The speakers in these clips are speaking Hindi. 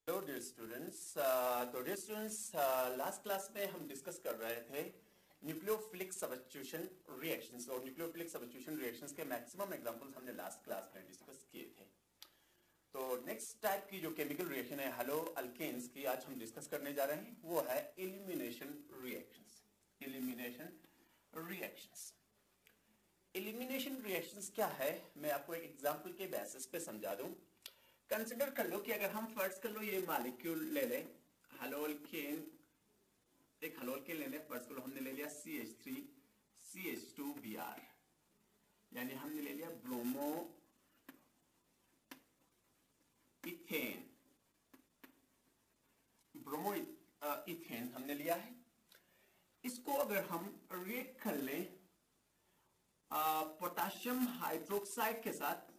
Hello dear students. तो डियर स्टूडेंट्स, लास्ट क्लास में हम डिस्कस कर रहे थे न्यूक्लियोफिलिक सब्स्टिट्यूशन रिएक्शंस और न्यूक्लियोफिलिक सब्स्टिट्यूशन रिएक्शंस के मैक्सिमम एग्जांपल्स हमने लास्ट क्लास में डिस्कस किए थे। तो नेक्स्ट टाइप की जो केमिकल रिएक्शन है हैलो अल्केन्स की आज हम डिस्कस करने जा रहे हैं, वो है elimination reactions. Elimination reactions elimination reactions क्या है, मैं आपको एक एग्जांपल के बेसिस पे समझा दूं। कंसिडर कर लो कि अगर हम फर्स्ट कर लो ये मॉलिक्यूल ले लें, हेलोअल्केन, एक हेलोअल्केन ले लें। फर्स्ट कर लो हमने ले लिया CH3 CH2Br, यानी हमने ले लिया ब्रोमो इथेन, ब्रोमो इथेन हमने लिया है। इसको अगर हम रिएक्ट कर लें पोटेशियम हाइड्रोक्साइड के साथ,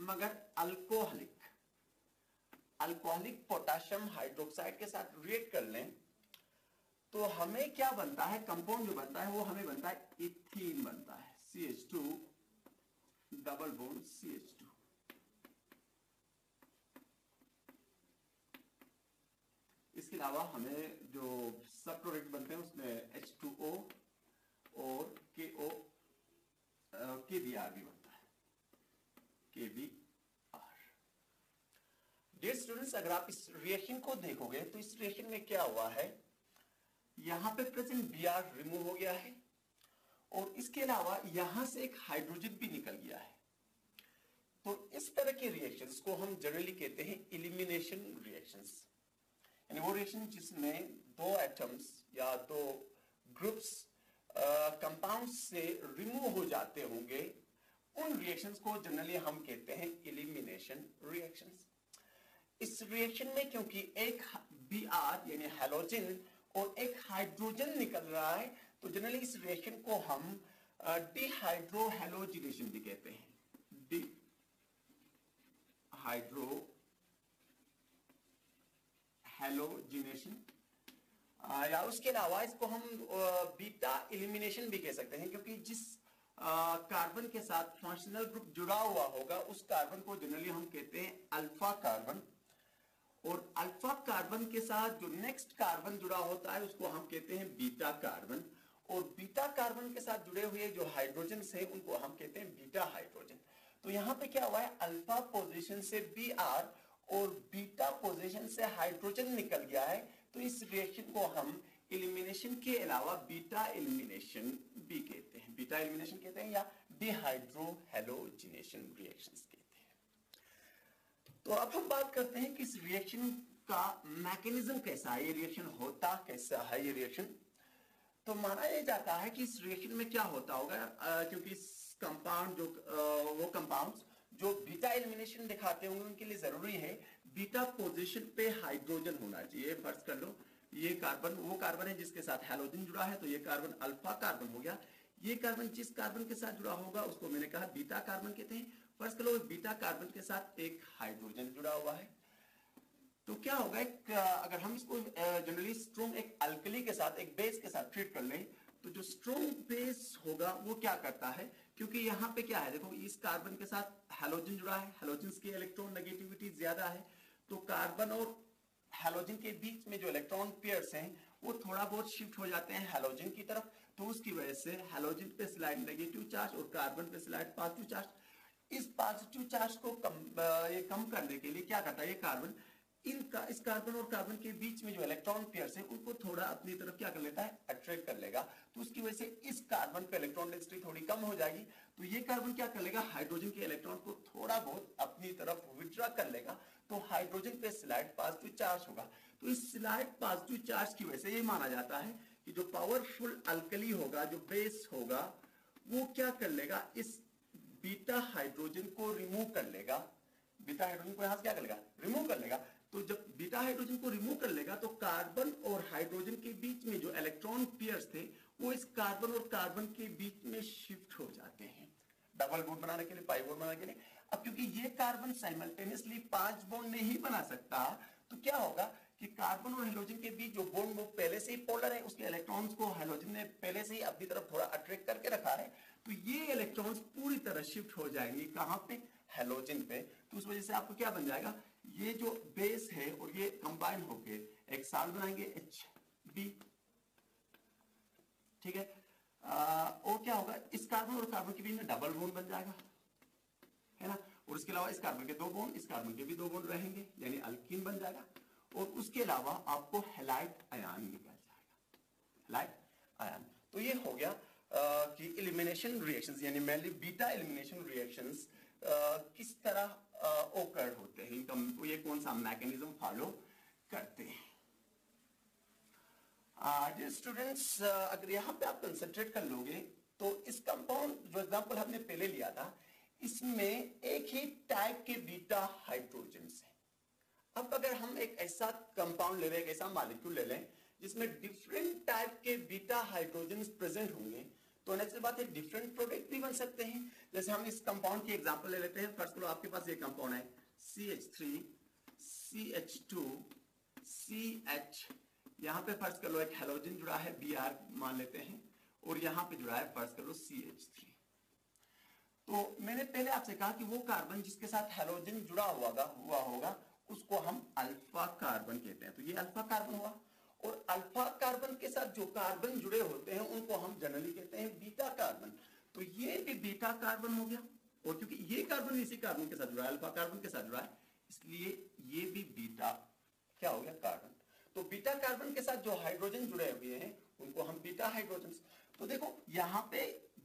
मगर अल्कोहलिक पोटेशियम हाइड्रोक्साइड के साथ रिएक्ट कर लें तो हमें क्या बनता है, कंपाउंड जो बनता है वो हमें बनता है इथीन बनता है, CH2 डबल बॉन्ड CH2। इसके अलावा हमें जो सब प्रोडक्ट बनते हैं उसमें H2O और KBr भी बनता है, KBr। डियर स्टूडेंट्स, अगर आप इस रिएक्शन को देखोगे तो इस रिएक्शन में क्या हुआ है, यहां पे प्रेजेंट Br रिमूव हो गया है और इसके अलावा यहां से एक हाइड्रोजन भी निकल गया है। तो इस तरह के रिएक्शंस को हम जनरली कहते हैं एलिमिनेशन रिएक्शंस, यानी वो रिएक्शन जिसमें दो एटम्स या दो ग्रुप्स कंपाउंड्स से रिमूव हो जाते होंगे, उन रिएक्शंस को जनरली हम कहते हैं एलिमिनेशन रिएक्शंस। इस रिएक्शन में क्योंकि एक Br यानी हैलोजन और एक हाइड्रोजन निकल रहा है, तो जनरली इस रिएक्शन को हम डिहाइड्रो हैलोजिनेशन भी कहते हैं, डिहाइड्रो हैलोजिनेशन। या उसके अलावा इसको हम बीटा एलिमिनेशन भी कह सकते हैं, क्योंकि जिस कार्बन के साथ फंक्शनल ग्रुप जुड़ा हुआ होगा उस कार्बन को जनरली हम कहते हैं अल्फा कार्बन, और अल्फा कार्बन के साथ जो नेक्स्ट कार्बन जुड़ा होता है उसको हम कहते हैं बीटा कार्बन, और बीटा कार्बन के साथ जुड़े हुए जो हाइड्रोजन है उनको हम कहते हैं बीटा हाइड्रोजन। तो यहां पे क्या हुआ है, अल्फा पोजीशन से Br और बीटा पोजीशन से हाइड्रोजन निकल गया है। तो इस रिएक्शन को हम एलिमिनेशन के अलावा बीटा एलिमिनेशन भी कहते हैं, बीटा एलिमिनेशन कहते हैं या डिहाइड्रो हैलोजिनेशन रिएक्शंस कहते हैं। तो अब हम बात करते हैं कि इस रिएक्शन का मैकेनिज्म कैसा है, ये रिएक्शन होता कैसा है ये रिएक्शन। तो माना यह जाता है कि इस रिएक्शन में क्या होता होगा, क्योंकि इस कंपाउंड वो कंपाउंड्स जो बीटा एलिमिनेशन दिखाते होंगे उनके लिए जरूरी है बीटा पोजीशन पे हाइड्रोजन होना चाहिए। फर्ज कर लो ये कार्बन वो कार्बन है जिसके साथ हैलोजन जुड़ा है, तो ये कार्बन अल्फा कार्बन हो गया। ये कार्बन जिस कार्बन के साथ जुड़ा होगा उसको मैंने कहा बीटा कार्बन कहते हैं। फर्ज कर लो बीटा कार्बन के साथ एक हाइड्रोजन जुड़ा हुआ है, तो क्या होगा, अगर हम इसको जनरली स्ट्रॉन्ग एक अल्कली के साथ एक बेस के साथ ट्रीट कर लें, तो जो स्ट्रॉन्ग बेस होगा वो क्या करता है, क्योंकि यहां पे क्या है, देखो इस कार्बन के साथ हैलोजन जुड़ा है, हैलोजन की इलेक्ट्रॉन नेगेटिविटी ज्यादा है, तो कार्बन और हैलोजन के बीच में जो इलेक्ट्रॉन पेयर्स हैं वो थोड़ा बहुत शिफ्ट हो जाते हैं हैलोजन की तरफ। तो उसकी वजह से हैलोजन पे स्लाइड नेगेटिव चार्ज और कार्बन पे स्लाइड पॉजिटिव चार्ज। इस पॉजिटिव चार्ज को कम करने के लिए क्या करता है ये कार्बन, इस कार्बन और कार्बन के बीच में जो इलेक्ट्रॉन पेयर्स हैं उनको थोड़ा अपनी तरफ क्या कर लेता है, अट्रैक्ट कर लेगा। तो उसकी वजह से इस कार्बन पे इलेक्ट्रॉन डेंसिटी थोड़ी कम हो जाएगी, तो ये कार्बन क्या कर लेगा, हाइड्रोजन के इलेक्ट्रॉन को थोड़ा बहुत अपनी तरफ विड्रॉ कर लेगा, तो हाइड्रोजन पे स्लाइड पॉजिटिव चार्ज होगा। तो इस स्लाइड पॉजिटिव चार्ज की वजह से ये माना जाता है कि जो पावरफुल अल्कली होगा, जो बेस होगा, वो क्या कर लेगा, इस बीटा हाइड्रोजन को रिमूव कर लेगा। बीटा हाइड्रोजन को यहां से क्या कर लेगा, रिमूव कर लेगा। तो जब बीटा हाइड्रोजन को रिमूव कर लेगा तो कार्बन और हाइड्रोजन के बीच में जो इलेक्ट्रॉन पेयर्स थे वो इस कार्बन और कार्बन के बीच में शिफ्ट हो जाते हैं डबल बॉन्ड बनाने के लिए, पाई बॉन्ड बनाने के लिए। अब क्योंकि ये कार्बन साइमल्टेनियसली 5 बॉन्ड नहीं बना सकता, तो क्या होगा कि कार्बन और हाइड्रोजन के बीच जो बॉन्ड वो पहले से ही पोलर है, उसके इलेक्ट्रॉन्स को हाइड्रोजन ने पहले से ही अपनी तरफ थोड़ा अट्रैक्ट करके रखा है, तो ये इलेक्ट्रॉन्स पूरी तरह शिफ्ट हो जाएंगे कहां पे, हैलोजन पे। तो उस वजह से आपको क्या बन जाएगा, ये जो बेस है और ये कंबाइन होके एक साल बनाएंगे HB, ठीक है। और क्या होगा, इस कार्बन और कार्बन के बीच में डबल बॉन्ड बन जाएगा, है ना। और इसके अलावा इस कार्बन के 2 बॉन्ड, इस कार्बन के भी 2 बॉन्ड रहेंगे, यानी अल्कीन बन जाएगा। और उसके अलावा आपको हैलाइड आयन निकल जाएगा, हैलाइड आयन। तो ये हो गया कि एलिमिनेशन रिएक्शंस, यानी मेनली बीटा एलिमिनेशन रिएक्शंस किस तरह ओकर होते हैं, इनका ये कौन सा मैकेनिज्म फॉलो करते हैं। डियर स्टूडेंट्स, अगर यहाँ पे आप कंसंट्रेट कर लोगे तो इस कंपाउंड जो एग्जांपल हमने पहले लिया था, इसमें एक ही टाइप के बीटा हाइड्रोजन्स है। अब अगर हम एक ऐसा कंपाउंड ले लें, एक ऐसा मॉलिक्यूल ले लें जिसमें डिफरेंट टाइप के बीटा हाइड्रोजन्स प्रेजेंट होंगे, तो नेचुरल बात है डिफरेंट प्रोडक्ट भी बन सकते हैं। जैसे हम इस कंपाउंड की एग्जांपल ले लेते हैं। फर्स्ट आपके पास ये कंपाउंड है CH3 CH2 CH, यहाँ पे फर्स्ट कर लो एक हैलोजन जुड़ा है Br मान लेते हैं, और यहाँ पे जुड़ा है फर्स्ट कर लो CH3। तो मैंने पहले आपसे कहा कि वो कार्बन जिसके साथ हैलोजन जुड़ा हुआ होगा उसको हम अल्फा कार्बन कहते हैं। तो ये अल्फा कार्बन हुआ, और अल्फा कार्बन के साथ जो कार्बन जुड़े होते हैं उनको हम जनरली कहते हैं बीटा कार्बन। तो ये भी बीटा कार्बन हो गया, और क्योंकि ये कार्बन इसी कार्बन के साथ जुड़ा है, अल्फा कार्बन के साथ जुड़ा है, इसलिए ये भी बीटा क्या हो गया, कार्बन। तो बीटा कार्बन के साथ जो हाइड्रोजन जुड़े हुए हैं उनको हम बीटा हाइड्रोजन। तो देखो यहाँ पे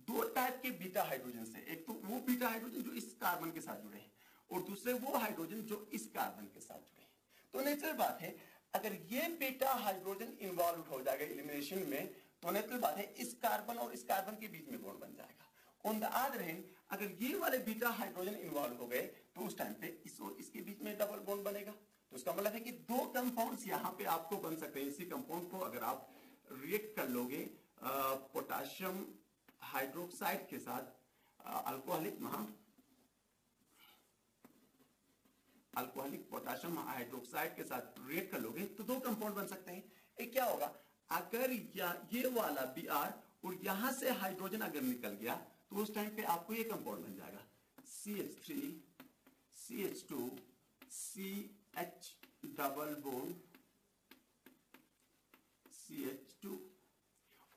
2 टाइप के बीटा हाइड्रोजन है, एक तो वो बीटा हाइड्रोजन जो इस कार्बन के साथ जुड़े हैं, और दूसरे वो हाइड्रोजन जो इस कार्बन के साथ जुड़े हैं। तो नेचुरल बात है अगर ये बीटा हाइड्रोजन इन्वॉल्व हो जाएगा एलिमिनेशन में, तो नेचुरल बात है इस कार्बन और इस कार्बन के बीच में बॉन्ड बन जाएगा। ऑन द अदर हैंड अगर ये वाले बीटा हाइड्रोजन इन्वॉल्व हो गए तो उस टाइम पे इस और इसके बीच में डबल बॉन्ड बनेगा। तो इसका मतलब है कि 2 कंपाउंड्स यहाँ पे आपको बन सकते हैं। इसी कंपाउंड को अगर आप रिएक्ट कर लोगे पोटेशियम हाइड्रोक्साइड के साथ अल्कोहलिक पोटेशियम हाइड्रोक्साइड के साथ रिएक्ट कर लोगे तो 2 कंपाउंड बन सकते हैं। एक क्या होगा, अगर ये वाला Br और यहां से हाइड्रोजन अगर निकल गया तो उस टाइम पे आपको ये कंपाउंड बन जाएगा CH3 CH2 CH double bond CH2।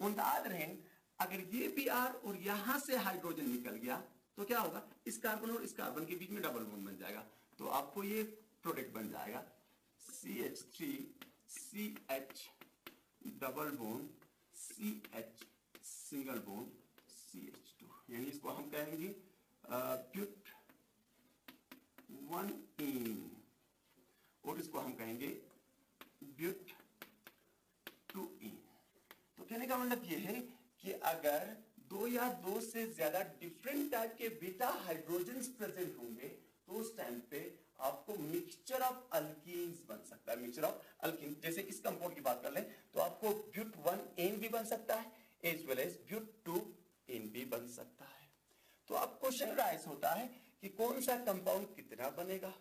On the other hand अगर ये Br और यहां से हाइड्रोजन निकल गया तो क्या होगा, इस कार्बन और इस कार्बन के बीच में डबल बॉन्ड बन जाएगा। तो आपको ये प्रोडक्ट बन जाएगा CH3 CH double bond CH single bond CH2, यानी इसको हम कहेंगे ब्यूट 1इन, और इसको हम कहेंगे ब्यूट 2इन। तो कहने का मतलब ये है कि अगर 2 या 2 से ज्यादा डिफरेंट टाइप के बीटा हाइड्रोजन्स प्रेजेंट होंगे तो उस टाइम पे आपको मिक्सचर ऑफ अल्कीन्स बन सकता है। मिक्सचर ऑफ अल्कीन, जैसे इस कंपाउंड की बात कर लें तो आपको ब्यूट 1इन भी बन सकता है एज वेल एज ब्यूट 2इन भी बन सकता है। तो अब क्वेश्चन राइज होता है कि कौन सा कंपाउंड कितना बनेगा।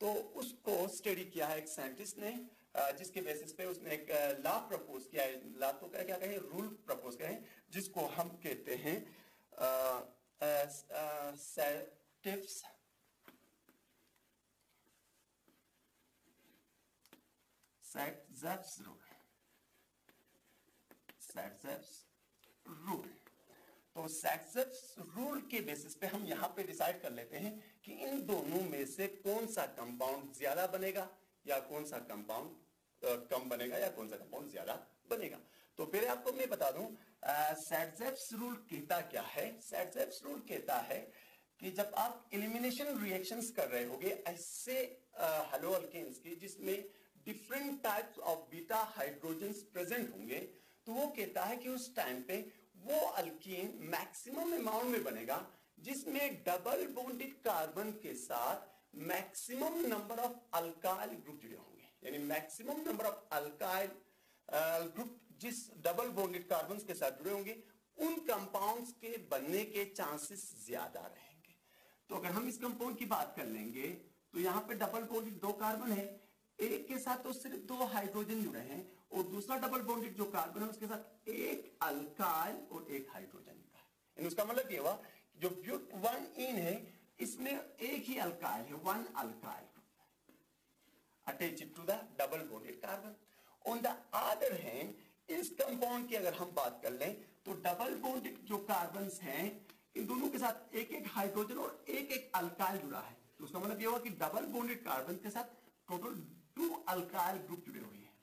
तो उसको स्टडी किया है एक साइंटिस्ट ने, जिसके बेसिस पे उसने एक लॉ प्रपोज किया है। लॉ तो क्या कहें, रूल प्रपोज करें, जिसको हम कहते हैं Satz's रूल। तो Satz's रूल के बेसिस पे हम यहाँ पे डिसाइड कर लेते हैं कि इन दोनों में से कौन सा कंपाउंड ज्यादा बनेगा या कौन सा कंपाउंड कम बनेगा या कौन सा कंपाउंड ज्यादा बनेगा। तो पहले आपको मैं बता दूं Satz's रूल कहता क्या है। Satz's रूल कहता है कि जब आप एलिमिनेशन रिएक्शंस कर रहे होगे ऐसे हेलो अल्केन्स की जिसमें different types of beta hydrogens present होंगे, तो वो कहता है कि उस टाइम पे वो अल्कीन मैक्सिमम अमाउंट में बनेगा जिसमें डबल बॉन्डेड कार्बन के साथ maximum number of alkyl group जुड़े होंगे। यानी maximum number of alkyl group जिस डबल बॉन्डेड कार्बन के साथ जुड़े होंगे उन कंपाउंड्स के बनने के चांसेस ज्यादा रहेंगे। तो अगर हम इस कंपाउंड की बात कर लेंगे तो यहाँ पे डबल बॉन्डेड 2 कार्बन है, एक के साथ तो सिर्फ 2 हाइड्रोजन जुड़े हैं, और दूसरा डबल बॉन्डेड जो कार्बन है उसके साथ एक अल्काइल और एक हाइड्रोजन का है। उसका मतलब ये हुआ जो ब्यूट 1इन है इसमें एक ही अल्काइल है, 1 alkyl. attach it to the double bonded carbon. On the other hand, इस कंपाउंड की अगर हम बात कर लें तो डबल बॉन्डेड जो कार्बन्स हैं इन दोनों के साथ एक एक हाइड्रोजन और एक एक अल्काइल जुड़ा है, तो उसका मतलब ये हुआ कि डबल बॉन्डेड कार्बन के साथ टोटल 2 अल्काइल ग्रुप जुड़े हुए हैं,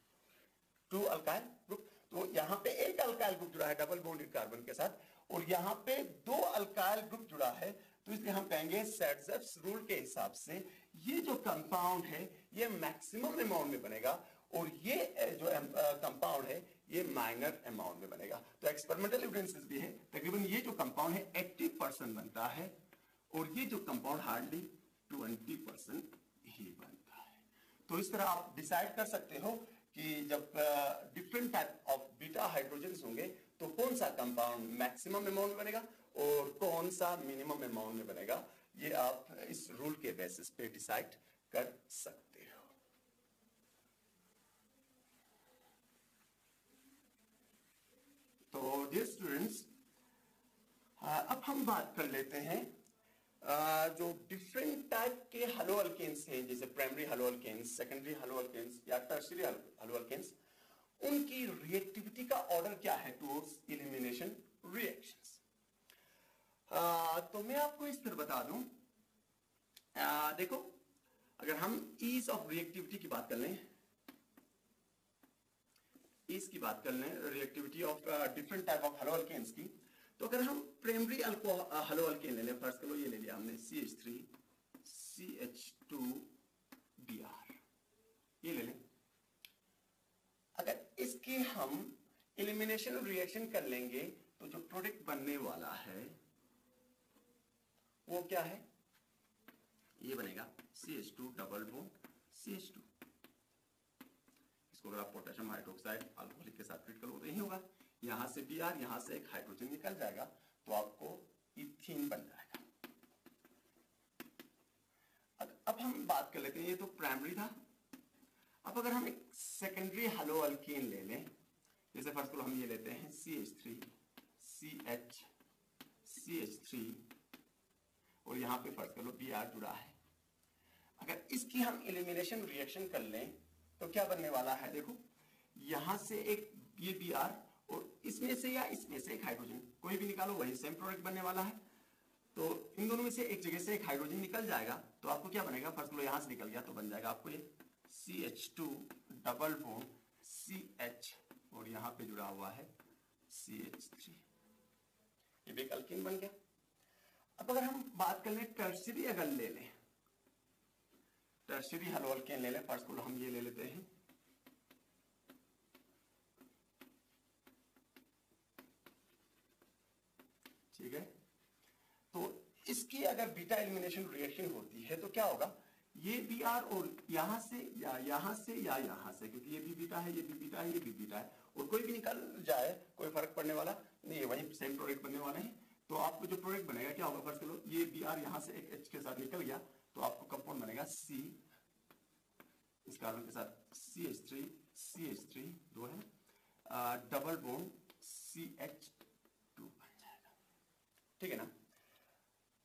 2 अल्काइल ग्रुप। तो यहाँ पे एक अल्काइल ग्रुप जुड़ा है डबल बॉन्डेड कार्बन के साथ और यहाँ पे 2 अल्काइल ग्रुप जुड़ा है, तो इसलिए हम कहेंगे सैडजेव्स रूल के हिसाब से ये जो कंपाउंड है ये मैक्सिमम अमाउंट में बनेगा और ये जो कंपाउंड है ये माइनर अमाउंट में बनेगा। तो एक्सपेरिमेंटल एविडेंसेस भी है, तकरीबन ये जो कंपाउंड है 80% बनता है और ये जो कंपाउंड हार्डली 20% ही बनता है। तो इस तरह आप डिसाइड कर सकते हो कि जब different type of beta hydrogens होंगे तो कौन सा कंपाउंड मैक्सिमम अमाउंट में बनेगा और कौन सा मिनिमम अमाउंट में बनेगा, ये आप इस रूल के बेसिस पे डिसाइड कर सकते हो। तो डियर स्टूडेंट्स, अब हम बात कर लेते हैं जो डिफरेंट टाइप के हैलोअल्केन्स हैं, जैसे प्राइमरी हैलोअल्केन्स, सेकेंडरी हैलोअल्केन्स या टर्शियरी हैलोअल्केन्स, उनकी रिएक्टिविटी का ऑर्डर क्या है टुवर्ड्स एलिमिनेशन रिएक्शंस। तो मैं आपको इस तरह बता दूं, देखो अगर हम ईज ऑफ रिएक्टिविटी की बात कर लें, इसकी बात कर लें reactivity of different type of haloalkanes की, तो अगर हम प्राइमरी हैलोअल्केन ले लें, फर्स्ट करो ये ले लिया हमने CH3 CH2Br, ये ले लें। अगर इसकी हम एलिमिनेशन रिएक्शन कर लेंगे तो जो प्रोडक्ट बनने वाला है वो क्या है, ये बनेगा CH2 डबल बॉन्ड CH2। इसको अगर आप पोटेशियम हाइड्रोक्साइड अल्कोहलिक के साथ ट्रीट करो तो यही होगा, यहां से Br, यहां से एक हाइड्रोजन निकल जाएगा तो आपको इथीन बन जाएगा। अब हम बात कर लेते हैं, ये तो प्राइमरी था। अब अगर हम एक सेकेंडरी हैलोअल्केन ले लें, जैसे फर्स्ट को हम ये लेते हैं CH3 CH3 और यहां पे फर्स्ट कर लो Br जुड़ा है। अगर इसकी हम एलिमिनेशन रिएक्शन कर लें तो क्या बनने वाला है, देखो यहां से एक ये Br और इसमें से या इसमें से एक हाइड्रोजन, कोई भी निकालो वही सेम प्रोडक्ट बनने वाला है। तो इन दोनों में से एक जगह से एक हाइड्रोजन निकल जाएगा तो आपको क्या बनेगा, फर्स्ट लो यहां से निकल गया तो बन जाएगा आपको ये CH2 डबल बॉन्ड CH और यहां पे जुड़ा हुआ है CH3, ये भी एक अल्कीन बन गया। अब अगर हम बात कर लें टर्शियरी, अगर ले लें टर्शियरी हैलोअल्केन ले लें, फर्स्ट को हम ये ले लेते हैं ठीक है। तो इसकी अगर बीटा एलिमिनेशन रिएक्शन होती है तो क्या होगा, ये Br और यहां से या यहां से या यहां से, क्योंकि ये भी बीटा है, ये भी बीटा है, ये भी बीटा है, और कोई भी निकल जाए कोई फर्क पड़ने वाला नहीं है, वही सेम प्रोडक्ट बनने वाले हैं। तो आपको जो प्रोडक्ट बनेगा क्या होगा, फर्स्ट करो ये Br यहां से एक H के साथ निकल गया तो आपको कंपाउंड बनेगा C, इस कार्बन के साथ CH3 दो है डबल बॉन्ड CH2 बन जाएगा, ठीक है ना।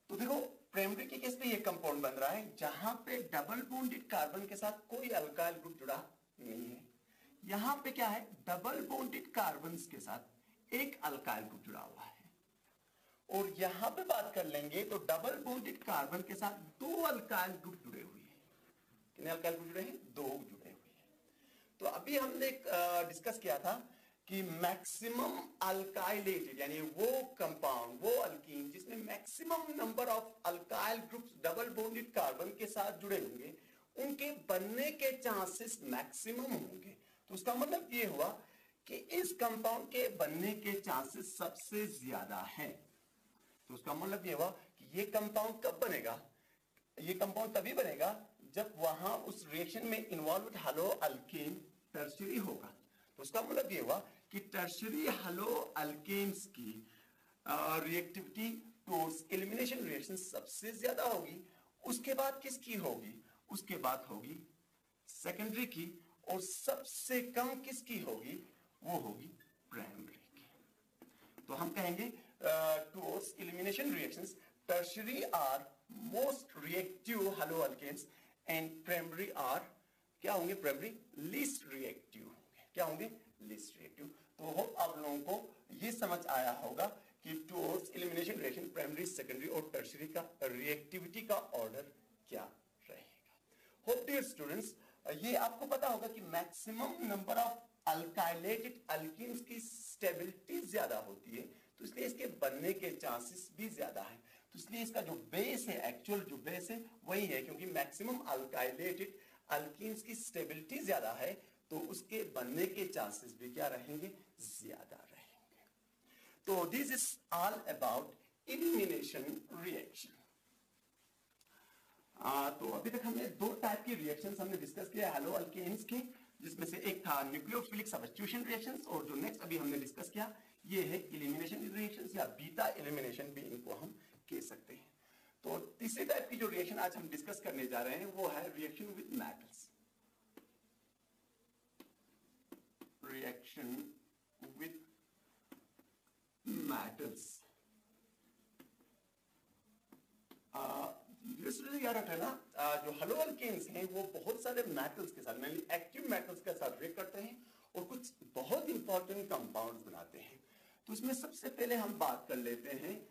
तो देखो प्राइमरी के केस पे ये कंपाउंड बन रहा है जहां पे डबल बॉन्डेड कार्बन के साथ कोई अल्काइल ग्रुप जुड़ा नहीं है। यहां पे क्या है, डबल बॉन्डेड कार्बन्स के साथ एक अल्काइल ग्रुप जुड़ा हुआ है। और यहां पे बात कर लेंगे तो डबल बॉन्डेड कार्बन के साथ 2 अल्काइल ग्रुप जुड़े हुए हैं। कितने अल्काइल ग्रुप जुड़े हैं, 2 जुड़े हुए हैं। तो अभी हमने डिस्कस किया था कि मैक्सिमम अल्काइलेटेड यानी वो कंपाउंड, वो अल्कीन जिसमें maximum number of alkyl groups double bonded carbon के साथ जुड़े होंगे, उनके बनने के चांसेस मैक्सिमम होंगे। तो उसका मतलब ये हुआ कि इस कंपाउंड के बनने के चांसेस सबसे ज्यादा हैं। तो उसका मतलब ये हुआ कि ये कंपाउंड कब बनेगा, ये कंपाउंड तभी बनेगा जब वहां उस रिएक्शन में इन्वॉल्व हैलोअल्केन टर्शियरी होगा। तो उसका मतलब ये हुआ कि टर्शियरी हैलोअल्केन्स की रिएक्टिविटी टुवर्ड्स एलिमिनेशन रिएक्शन सबसे ज्यादा होगी। उसके बाद किसकी होगी, उसके बाद होगी सेकेंडरी की, और सबसे कम किसकी होगी, वो होगी प्राइमरी की। तो हम कहेंगे towards elimination reactions tertiary are most reactive haloalkanes and primary are क्या होंगे? प्राइमरी लीस्ट रिएक्टिव होंगे। क्या होंगे? Least reactive. तो होप आप लोगों को ये समझ आया होगा कि towards elimination reaction primary, secondary और टर्शियरी का रिएक्टिविटी का ऑर्डर क्या रहेगा। होप डियर स्टूडेंट्स, ये आपको पता होगा कि मैक्सिमम नंबर ऑफ अल्काइलेटेड अल्कीन्स की स्टेबिलिटी ज्यादा होती है, तो इसलिए इसके बनने के चांसेस भी ज्यादा है। तो इसलिए इसका जो बेस है, एक्चुअल जो बेस है वही है, क्योंकि मैक्सिमम अल्काइलेटेड अल्कीन्स की स्टेबिलिटी ज्यादा है, तो उसके बनने के चांसेस भी क्या रहेंगे? ज्यादा रहेंगे। तो this is all about elimination reaction. तो अभी तक हमने दो टाइप की रिएक्शंस हमने डिस्कस किया हैलो अल्केन्स के, जिसमें से एक था न्यूक्लियोफिलिक सब्स्टिट्यूशन रिएक्शंस, और जो नेक्स्ट अभी हमने डिस्कस किया ये है एलिमिनेशन रिएक्शंस या बीटा एलिमिनेशन भी इनको हम कह सकते हैं। तो तीसरी टाइप की जो रिएक्शन आज हम डिस्कस करने जा रहे हैं वो है reaction with metals. Reaction with metals. याद रख लेना, जो हेलो अल्केन्स हैं वो बहुत सारे मेटल्स के साथ, मेनली एक्टिव मेटल्स के साथ रिएक्ट करते हैं और कुछ बहुत इंपॉर्टेंट कंपाउंड्स बनाते हैं। तो इसमें सबसे पहले हम बात कर लेते हैं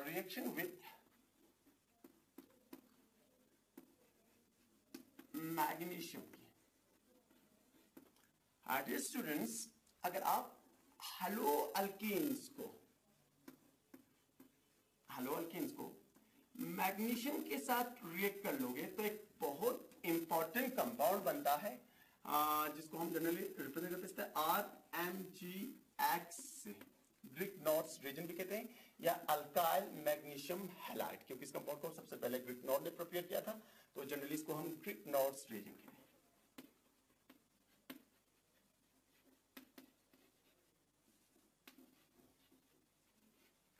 रिएक्शन विद मैग्नीशियम की। डियर स्टूडेंट्स, अगर आप हेलो अल्केन्स को मैग्नीशियम के साथ रिएक्ट कर लोगे तो एक बहुत इंपॉर्टेंट कंपाउंड बनता है, जिसको हम जनरली रिप्रेजेंट करते हैं RMgX, ग्रीक नॉर्स रीजन भी कहते हैं, या अल्काइल मैग्नीशियम हैलाइड, क्योंकि इस कंपाउंड को सबसे पहले ग्रीक नॉर्स ने प्रिपेयर किया था, तो जनरली इसको हम ग्रीक नॉर्स रीजन कहते हैं।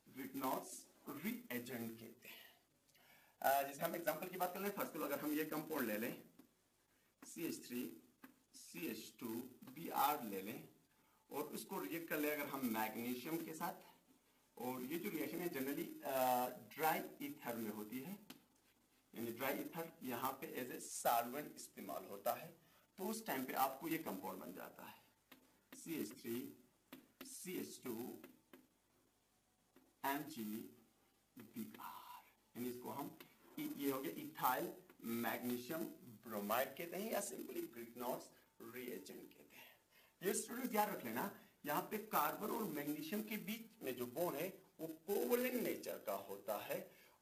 ग्रीक नॉर्स रीएजेंट कहते हैं। जैसे हम एग्जांपल की बात कर लें, फर्स्ट अगर हम ये कंपाउंड ले लें CH3 CH2 Br ले लें और उसको रिएक्ट कर ले अगर हम मैग्नीशियम के साथ, और ये जो रिएक्शन है जनरली ड्राई ईथर में होती है, यानी ड्राई ईथर यहाँ पे एज ए सॉल्वेंट इस्तेमाल होता है, तो उस टाइम पे आपको ये कंपाउंड बन जाता है CH3 CH2 MgBr, यानी इसको हम ये हो गया इथाइल मैग्नीशियम ब्रोमाइड कहते हैं या सिंपली ग्रीक नॉर्स रिएजेंट कहते हैं। ये स्टूडेंट्स याद रख लेना, यहाँ पे कार्बन और मैग्नीशियम के बीच में जो बॉन्ड है वो कोवलेंट नेचर का होता है,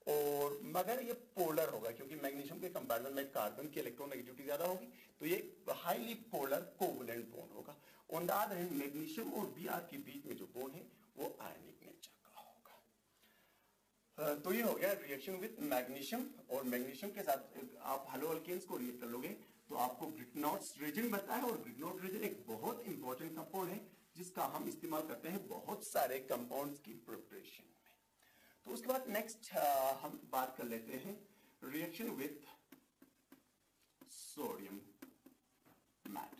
और मगर ये पोलर होगा, क्योंकि मैग्नीशियम के कंपैरिजन में कार्बन की इलेक्ट्रोनेगेटिविटी ज्यादा होगी, तो ये हाईली पोलर कोवलेंट बॉन्ड होगा। On the other hand magnesium और Br के बीच में जो बॉन्ड है वो आयनिक नेचर का होगा। तो ये हो गया रिएक्शन विद मैग्नीशियम, और मैग्नीशियम के साथ आप हेलो अल्केन्स को रिएक्ट कर लोगे तो आपको ग्रिग्नॉर्स रीजन बनता है, और ग्रिग्नॉर्स रीजन एक बहुत इंपॉर्टेंट कंपाउंड है जिसका हम इस्तेमाल करते हैं बहुत सारे कंपाउंड्स की प्रिपरेशन में। तो उसके बाद नेक्स्ट हम बात कर लेते हैं reaction with sodium metal.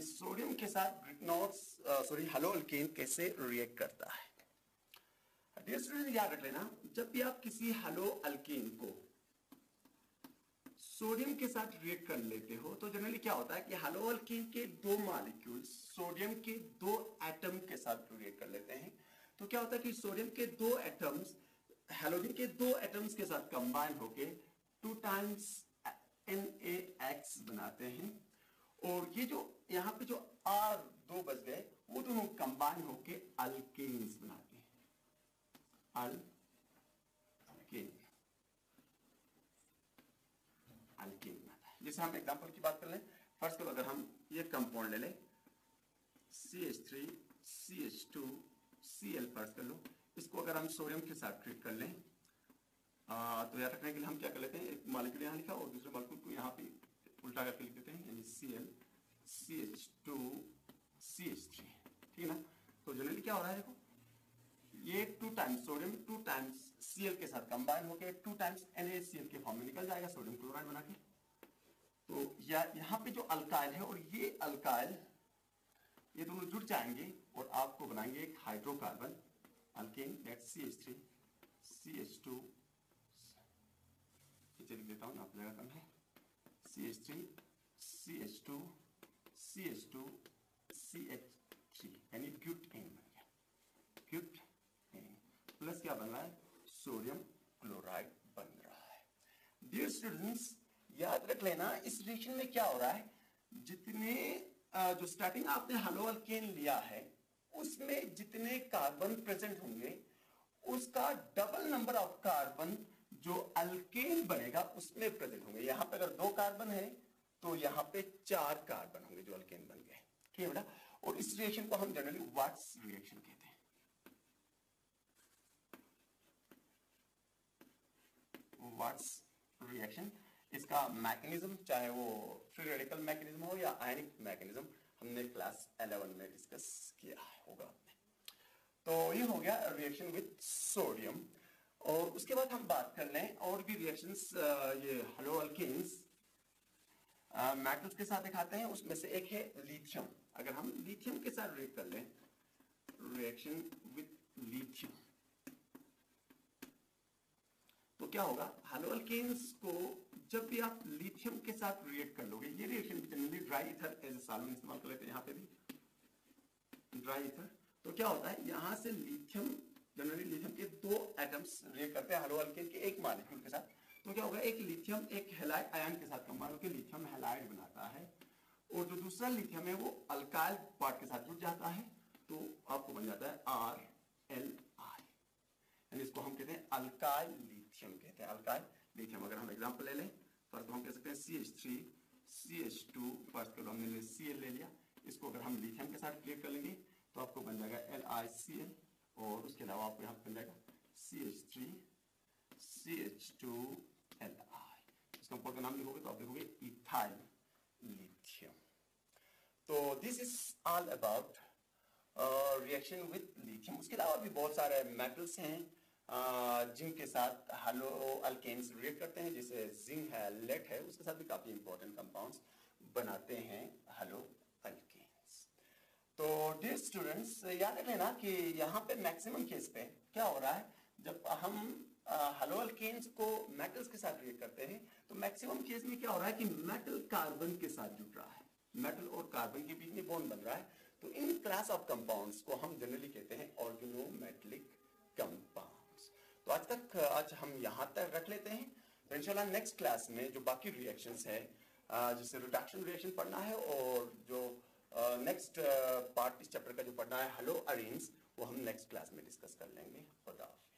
Sodium के साथ हेलो अल्केन कैसे रिएक्ट करता है। डियर स्टूडेंट याद रख लेना, जब भी आप किसी हेलो अल्केन को सोडियम के साथ रिएक्ट कर लेते हो तो जनरली क्या होता है कि हेलो अल्केन के दो मॉलिक्यूल सोडियम के दो एटम के साथ रिएक्ट कर लेते हैं। तो क्या होता है कि सोडियम के दो एटम्स हेलोजन के दो एटम्स के साथ कंबाइन होके 2 टाइम्स NaX बनाते हैं, और ये जो यहाँ पे जो R दो बच गए वो दोनों कंबाइन होके अल्केन्स बनाते हैं, अल्केन बनाता है। जैसे हम एग्जांपल की बात कर लें, फर्स्ट अगर हम ये कंपाउंड ले लें CH3 CH2 Cl फर्स्ट कर लो, इसको अगर हम सोडियम के साथ ट्रीट कर लें तो याद रखने के लिए हम क्या कर लेते हैं, एक मॉलिक्यूल यहाँ लिखा और दूसरे मॉलिक्यूल को यहाँ पे उल्टा करके लिख देते हैं, यानी Cl CH2 CH3, ठीक है ना। तो जनरली क्या हो रहा है, देखो ये 2 टाइम्स सोडियम 2 टाइम्स Cl के साथ कंबाइन होकर 2 टाइम्स NaCl के फॉर्म में निकल जाएगा सोडियम क्लोराइड बना के। तो यहाँ पे जो अल्काइल है और ये अल्काइल ये दोनों जुड़ जाएंगे और आपको बनाएंगे एक hydrocarbon alkane, that's CH3 CH2, लिख देता हूँ, आप जगह कम है, CH3 CH2 CH2 CH3 यानी ब्यूटेन बन गया, ब्यूटेन प्लस क्या बन रहा है, सोडियम क्लोराइड बन रहा है। डियर स्टूडेंट्स, याद रख लेना इस रिएक्शन में क्या हो रहा है, जितने जो स्टार्टिंग आपने हेलो अल्केन लिया है उसमें जितने कार्बन प्रेजेंट होंगे उसका डबल नंबर ऑफ कार्बन जो अल्केन बनेगा उसमें प्रेजेंट होंगे। यहां पे अगर 2 कार्बन है तो यहां पे 4 कार्बन होंगे जो अल्केन बन गए, ठीक है बेटा। और इस रिएक्शन को हम जनरली वाट्स रिएक्शन कहते हैं, वाट्स रिएक्शन। इसका मैकेनिज्म चाहे वो फ्री रेडिकल मैकेनिज्म हो या आयनिक मैकेनिज्म हमने क्लास 11 में डिस्कस किया होगा आपने। तो ये हो गया रिएक्शन विद सोडियम। और उसके बाद हम बात कर लें और भी रिएक्शंस, ये हेलो अल्केन्स मेटल्स के साथ दिखाते हैं, उसमें से एक है लिथियम। अगर हम लिथियम के साथ रिएक्ट कर लें, रिएक्शन विद लिथियम, तो क्या होगा, हेलो अल्केन्स को जब भी आप लिथियम के साथ रिएक्ट कर लोगे, ये reaction generally dry ether as a solvent इस्तेमाल कर लेते हैं, यहाँ पे भी ड्राई ईथर। तो क्या होता है, यहां से लिथियम, जनरली लिथियम के 2 एटम्स रिएक्ट करते हैं हेलो अल्केन के एक मॉलिक्यूल के साथ। तो क्या होगा, एक लिथियम एक हैलाइड आयन के साथ कंबाइन होकर लिथियम हैलाइड बनाता है, और जो दूसरा लिथियम है वो अल्काइल पार्ट के साथ जुड़ जाता है, तो आपको बन जाता है RLI, यानी इसको हम कहते हैं अल्काइल लिथियम कहते हैं, अल्काइल लिथियम। अगर हम एग्जांपल ले लें फर्स्ट तो हम कह सकते हैं CH3 CH2, फर्स्ट को हमने Cl ले लिया, इसको अगर हम लिथियम के साथ रिएक्ट कर लेंगे तो आपको बन जाएगा LiCl, और उसके अलावा आपको यहाँ बन जाएगा CH3 CH2Li। इस कंपाउंड का नाम लिखोगे तो आप लिखोगे इथाइल लिथियम। तो this is all about reaction with lithium. उसके अलावा भी बहुत सारे मेटल्स हैं जिनके साथ हेलो अल्केन्स रिएक्ट करते हैं, जैसे जिंक है, लेड है, उसके साथ भी काफी इंपॉर्टेंट कंपाउंड्स बनाते हैं हेलो अल्केन्स। तो डियर स्टूडेंट्स, याद रख लेना कि यहाँ पे मैक्सिमम केस पे क्या हो रहा है, जब हम हेलो अल्केन्स को मेटल्स के साथ रिएक्ट करते हैं तो मैक्सिमम केस में क्या हो रहा है कि मेटल कार्बन के साथ जुड़ रहा है, मेटल और कार्बन के बीच में बॉन्ड बन रहा है। तो इन क्लास ऑफ कंपाउंड्स को हम जनरली कहते हैं ऑर्गेनोमेटेलिक कंपाउंड्स। तो आज हम यहाँ तक रख लेते हैं। तो इंशाल्लाह नेक्स्ट क्लास में जो बाकी रिएक्शंस है, जैसे रिडक्शन रिएक्शन पढ़ना है, और जो नेक्स्ट पार्ट इस चैप्टर का जो पढ़ना है हेलो अरेन्स, वो हम नेक्स्ट क्लास में डिस्कस कर लेंगे। खुदा हाफिज़।